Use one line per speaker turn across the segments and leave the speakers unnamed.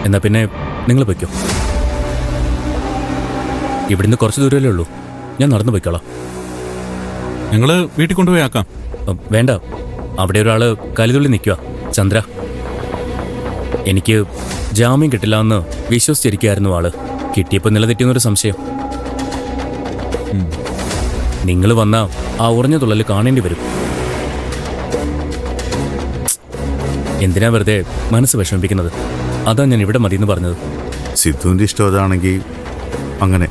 എന്നാ പിന്നെ നിങ്ങൾ പൊയ്ക്കോ. ഇവിടുന്ന് കുറച്ച് ദൂരമല്ലേ ഉള്ളൂ, ഞാൻ നടന്നു പൊയ്ക്കോളാം.
ഞങ്ങള് വീട്ടിൽ കൊണ്ടുപോയി ആക്കാം.
വേണ്ട, അവിടെ ഒരാള് കലിതുള്ളി നിൽക്കുക, ചന്ദ്ര. എനിക്ക് ജാമ്യം കിട്ടില്ല എന്ന് വിശ്വസിച്ചിരിക്കുകയായിരുന്നു ആള്. കിട്ടിയപ്പോൾ നിലതെറ്റിയെന്നൊരു സംശയം. നിങ്ങൾ വന്ന ആ ഉറഞ്ഞ തുള്ളൽ കാണേണ്ടി വരും. എന്തിനാ വെറുതെ മനസ്സ് വിഷമിപ്പിക്കുന്നത്? അതാ ഞാൻ ഇവിടെ മതിയെന്ന് പറഞ്ഞത്.
സിദ്ധുവിന്റെ ഇഷ്ടം അതാണെങ്കിൽ അങ്ങനെ.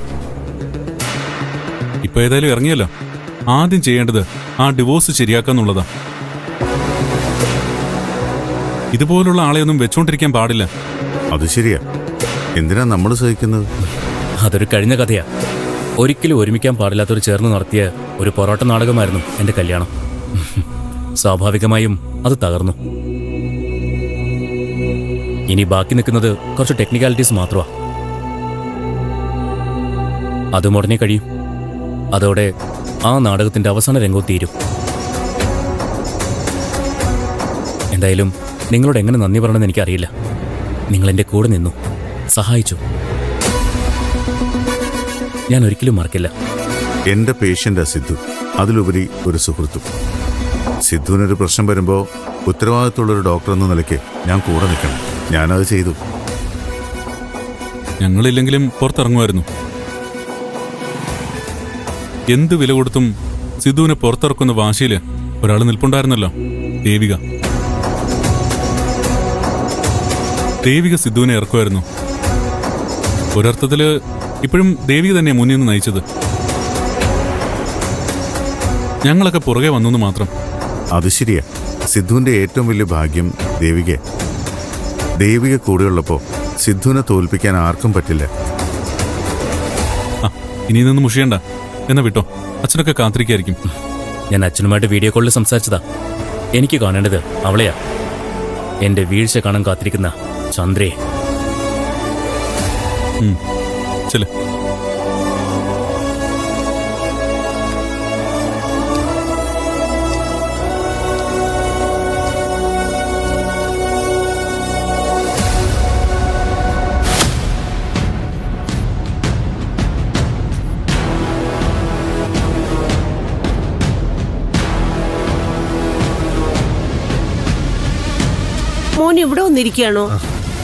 ഇപ്പൊ ഏതായാലും ഇറങ്ങിയല്ലോ, ആദ്യം ചെയ്യേണ്ടത് ആ ഡിവോഴ്സ് ശരിയാക്കാന്നുള്ളതാ. ഇതുപോലുള്ള ആളെയൊന്നും വെച്ചോണ്ടിരിക്കാൻ പാടില്ല.
അത് ശരിയാ. എന്തിനാ നമ്മൾ സഹിക്കുന്നത്?
അതൊരു കഴിഞ്ഞ കഥയാ. ഒരിക്കലും ഒരുമിക്കാൻ പാടില്ലാത്തൊരു ചേർന്ന് നടത്തിയ ഒരു പൊറോട്ട നാടകമായിരുന്നു എൻ്റെ കല്യാണം. സ്വാഭാവികമായും അത് തകർന്നു. ഇനി ബാക്കി നിൽക്കുന്നത് കുറച്ച് ടെക്നിക്കാലിറ്റീസ് മാത്രമാണ്. അതും ഉടനെ കഴിയും. അതോടെ ആ നാടകത്തിന്റെ അവസാന രംഗവും തീരും. എന്തായാലും നിങ്ങളോട് എങ്ങനെ നന്ദി പറയണമെന്ന് എനിക്കറിയില്ല. നിങ്ങൾ എൻ്റെ കൂടെ നിന്നു, സഹായിച്ചു. ഞാൻ ഒരിക്കലും മറക്കില്ല.
എന്റെ പേഷ്യന്റാ സിദ്ധു, അതിലുപരി ഒരു സുഹൃത്തും. സിദ്ധുവിനൊരു പ്രശ്നം വരുമ്പോൾ ഉത്തരവാദിത്തമുള്ളൊരു ഡോക്ടർ എന്ന നിലയ്ക്ക് ഞാൻ കൂടെ നിൽക്കണം. ഞാനത് ചെയ്തു.
ഞങ്ങളില്ലെങ്കിലും പുറത്തിറങ്ങുമായിരുന്നു. എന്ത് വില കൊടുത്തും സിദ്ധുവിനെ പുറത്തിറക്കുന്ന വാശിയില് ഒരാൾ നിൽപ്പുണ്ടായിരുന്നല്ലോ, ദേവിക. ദേവിക സിദ്ധുവിനെ ഇറക്കുമായിരുന്നു. ഒരർത്ഥത്തില് ഇപ്പോഴും ദേവിക തന്നെ മുന്നിൽ നിന്ന് നയിച്ചത്. ഞങ്ങളൊക്കെ പുറകെ വന്നു മാത്രം.
അത് ശരിയാ. സിദ്ധുവിന്റെ ഏറ്റവും വലിയ ഭാഗ്യം ദേവിക കൂടെയുള്ളപ്പോൾ സിദ്ധുവിനെ തോൽപ്പിക്കാൻ ആർക്കും പറ്റില്ല.
ഇനി നിന്ന് മുഷിയണ്ട, എന്നാ വിട്ടോ, അച്ഛനൊക്കെ കാത്തിരിക്കായിരിക്കും.
ഞാൻ അച്ഛനുമായിട്ട് വീഡിയോ കോളിൽ സംസാരിച്ചതാ. എനിക്ക് കാണേണ്ടത് അവളെയാ, എന്റെ വീഴ്ച കാണാൻ കാത്തിരിക്കുന്ന ചന്ദ്രയെ.
ചെല്.
മോൻ ഇവിടെ വന്നിരിക്കുകയാണോ?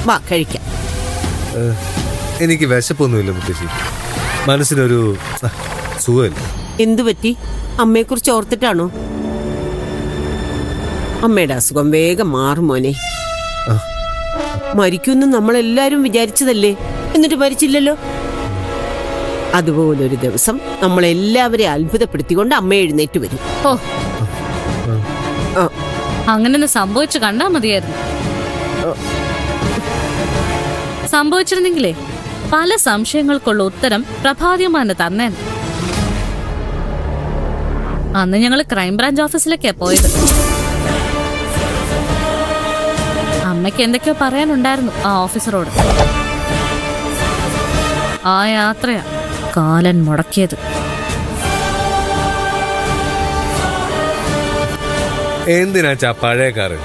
വാ കഴിക്കാം.
എനിക്ക് വിശപ്പൊന്നുമില്ല മുത്തശ്ശി, മനസ്സിനൊരു സുഖമില്ല.
എന്തു പറ്റി? അമ്മയെക്കുറിച്ച് ഓർത്തിട്ടാണോ? അമ്മയുടെ അസുഖം വേഗം മാറും മോനെ. മരിക്കുമെന്ന് നമ്മളെല്ലാരും വിചാരിച്ചതല്ലേ, എന്നിട്ട് മരിച്ചില്ലല്ലോ. അതുപോലൊരു ദിവസം നമ്മളെല്ലാവരെയും അത്ഭുതപ്പെടുത്തിക്കൊണ്ട് അമ്മ എഴുന്നേറ്റ് വരും.
അങ്ങനെ സംഭവിച്ചു കണ്ടാ മതിയായിരുന്നു. സംഭവിച്ചിരുന്നെങ്കിലേ പല സംശയങ്ങൾക്കുള്ള ഉത്തരം പ്രഭാതിയമാന് തന്നേൻ. അന്ന് ഞങ്ങൾ ക്രൈംബ്രാഞ്ച് ഓഫീസിലേക്കാ പോയത്. അമ്മയ്ക്ക് എന്തൊക്കെയോ പറയാനുണ്ടായിരുന്നു ആ ഓഫീസറോട്. ആ യാത്രയാ കാലൻ മുടക്കിയത്.
എന്തിനാച്ചാ പഴയ കാറ്?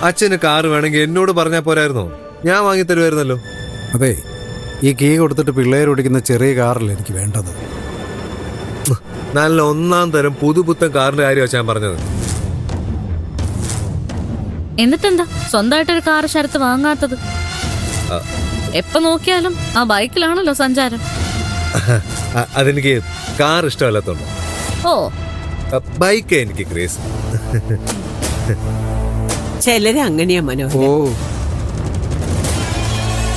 അച്ഛന് കാറ് വേണമെങ്കിൽ എന്നോട് പറഞ്ഞാൽ പോരായിരുന്നോ? ഞാൻ വാങ്ങിത്തരുമായിരുന്നല്ലോ.
അതെ, ഈ കീ കൊടുത്തിട്ട് പിള്ളേർ ഓടിക്കുന്ന ചെറിയ കാറല്ല എനിക്ക് വേണ്ടത്.
നല്ല ഒന്നാം തരം പുതുപുത്തൻ കാറിന്റെ കാര്യമാണ് ഞാൻ പറഞ്ഞത്.
എന്നിട്ടെന്താ സ്വന്തമായിട്ടൊരു കാർ ശരത്ത് വാങ്ങാത്തത്? എപ്പോ നോക്കിയാലും ആ ബൈക്കിലാണല്ലോ സഞ്ചാരം.
അതെനിക്ക് കാർ ഇഷ്ടമല്ലാത്തോണ്ടോ?
ഓ,
ബൈക്ക് എനിക്ക് ക്രേസ്.
ചിലര് അങ്ങനെയാ മനോഹർ.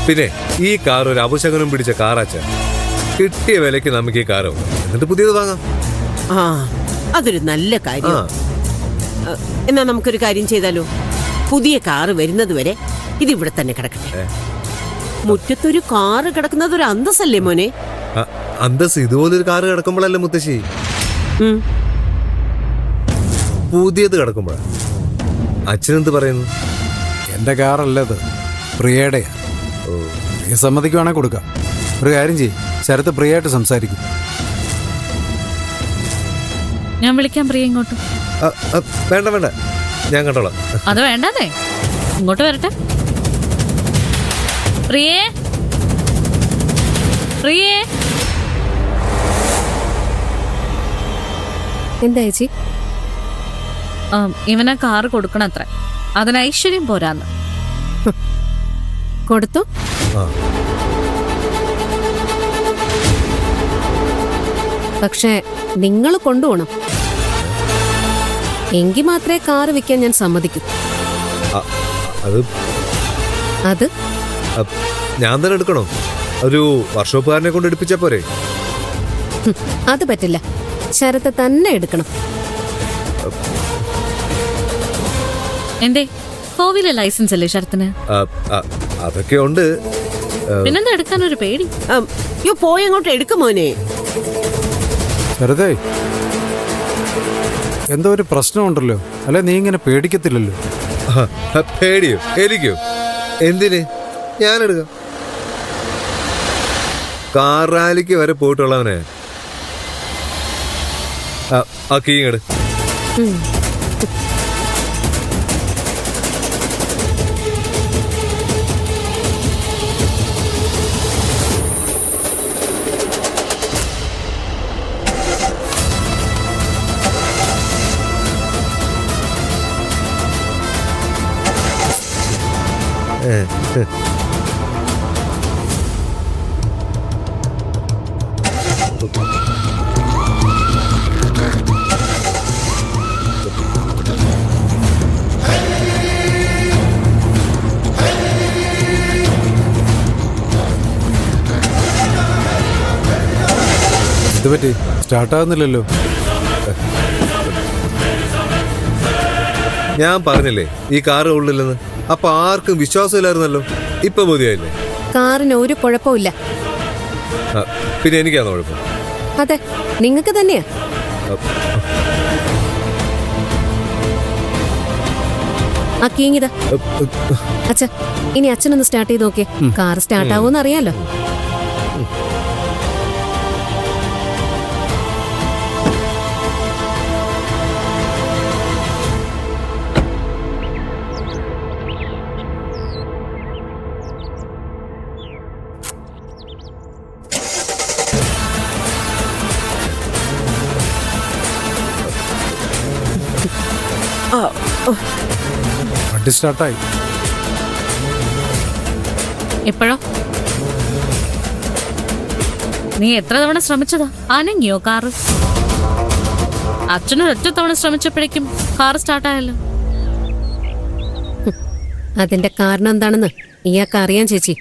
പിന്നെ ഈ കാർ ഒരു അപശകനം പിടിച്ച കാറാച്ച. കിട്ടിയ വിലയ്ക്ക് നമുക്ക് ഈ കാറ് എന്നിട്ട് പുതിയത് വാങ്ങാം.
ആ, അതൊരു നല്ല കാര്യം. എന്നാ നമുക്കൊരു കാര്യം ചെയ്താലോ? പുതിയ കാറ് വരുന്നത് വരെ ഇതിവിടെ തന്നെ കിടക്കട്ടെ. മുറ്റത്തൊരു കാറ് കിടക്കുന്നത് ഒരു അന്തസ്സല്ലേ മോനെ?
അന്തസ് ഇതുപോലൊരു കാറ് കിടക്കുമ്പോഴല്ലേ മുത്തശ്ശി? പുതിയത് കിടക്കുമ്പോഴാ. അച്ഛനെന്ത് പറയുന്നു?
എൻ്റെ കാറല്ലത്, പ്രിയയുടെയാ. പ്രിയ സമ്മതിക്കുവാണെങ്കിൽ കൊടുക്കാം. ഒരു കാര്യം ചെയ്യും, ശരത്ത് പ്രിയായിട്ട് സംസാരിക്കും.
ഞാൻ വിളിക്കാൻ പ്രിയ ഇങ്ങോട്ട്.
വേണ്ട വേണ്ട, ഞാൻ കണ്ടോളാം.
അത് വേണ്ടതേ, ഇങ്ങോട്ട് വരട്ടെ. പ്രിയേ പ്രിയേ
എന്താ ചേച്ചി?
ഇവനെ കാറ് കൊടുക്കണത്ര. അതിന് ഐശ്വര്യം പോരാന്ന്.
കൊടുത്തു.
ആ
പക്ഷേ നിങ്ങൾ കൊണ്ടുപോകണം. എങ്കിൽ മാത്രമേ കാറ് വിൽക്കാൻ ഞാൻ സമ്മതിക്കൂ.
അ- അത്
അത്
ഞാൻ തന്നെ എടുക്കണോ? ഒരു വർക്ക്ഷോപ്പുകാരനെ കൊണ്ട് എടുപ്പിച്ചാ പോരെ?
അത് പറ്റില്ല. ശരത്ത് തന്നെ എടുക്കണം.
എന്തേ, കോവിലെ ലൈസൻസ് അല്ലേ ശരത്തിന്?
അതൊക്കെ ഉണ്ട്.
പിന്നെന്താ എടുക്കാനൊരു പേടി?
യോ പോയങ്ങോട്ട് എടുക്കും മോനെ.
ശരതേ, എന്തോ ഒരു പ്രശ്നമുണ്ടല്ലോ. അല്ലെ നീ ഇങ്ങനെ പേടിക്കത്തില്ലല്ലോ.
പേടിയോ? എനിക്കോ? എന്തിന്? ഞാനെടുക്കാം. കാർ റാലിക്ക് വരെ പോയിട്ടുള്ളവനെ. ആ കീ ഇങ്ങട്.
ഇത് പറ്റി സ്റ്റാർട്ടാകുന്നില്ലല്ലോ.
ഞാൻ പറഞ്ഞില്ലേ ഈ കാറ് ഉള്ളില്ലെന്ന്. അപ്പൊ ആർക്കും വിശ്വാസമില്ലായിരുന്നല്ലോ. ഇപ്പൊ ബോധ്യമായില്ലേ?
കാറിന് ഒരു കുഴപ്പമില്ല.
പിന്നെ എനിക്കാണോ കുഴപ്പം?
അതെ, നിങ്ങൾക്ക് തന്നെയാ. ആ കീങ്ങിതാ. അച്ഛ, ഇനി അച്ഛനൊന്ന് സ്റ്റാർട്ട് ചെയ്ത് നോക്കിയേ. കാർ സ്റ്റാർട്ട് ആവുമെന്ന് അറിയാലോ.
വണ്ടി സ്റ്റാർട്ടായി.
എപ്പോഴോ? നീ എത്ര തവണ ശ്രമിച്ചതാ? അനങ്ങിയോ കാറ്? അച്ഛനൊരൊറ്റ തവണ ശ്രമിച്ചപ്പോഴേക്കും കാറ് സ്റ്റാർട്ടായല്ലോ.
അതിന്റെ കാരണം എന്താണെന്ന് ഇയാൾക്ക് അറിയാം ചേച്ചി.